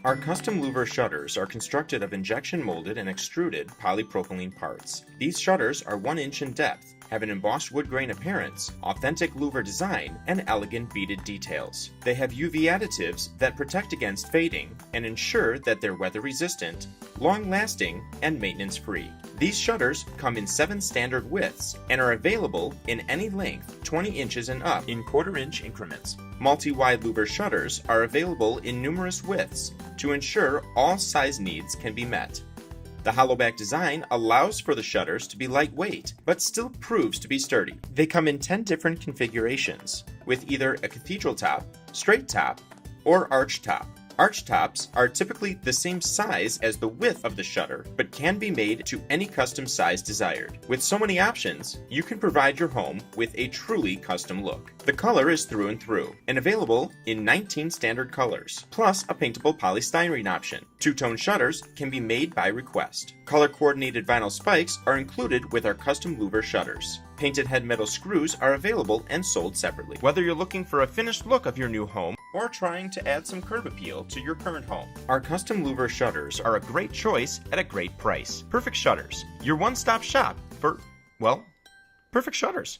Our custom louver shutters are constructed of injection molded and extruded polypropylene parts. These shutters are 1 inch in depth, have an embossed wood grain appearance, authentic louver design, and elegant beaded details. They have UV additives that protect against fading and ensure that they're weather resistant, long-lasting, and maintenance-free. These shutters come in 7 standard widths and are available in any length 20 inches and up in 1/4 inch increments. Multi-wide louver shutters are available in numerous widths to ensure all size needs can be met. The hollowback design allows for the shutters to be lightweight, but still proves to be sturdy. They come in 10 different configurations, with either a cathedral top, straight top, or arch top. Arch tops are typically the same size as the width of the shutter, but can be made to any custom size desired. With so many options, you can provide your home with a truly custom look. The color is through and through, and available in 19 standard colors, plus a paintable polystyrene option. Two-tone shutters can be made by request. Color-coordinated vinyl spikes are included with our custom louver shutters. Painted head metal screws are available and sold separately. Whether you're looking for a finished look of your new home or trying to add some curb appeal to your current home, our custom louver shutters are a great choice at a great price. Perfect Shutters, your one-stop shop for, well, perfect shutters.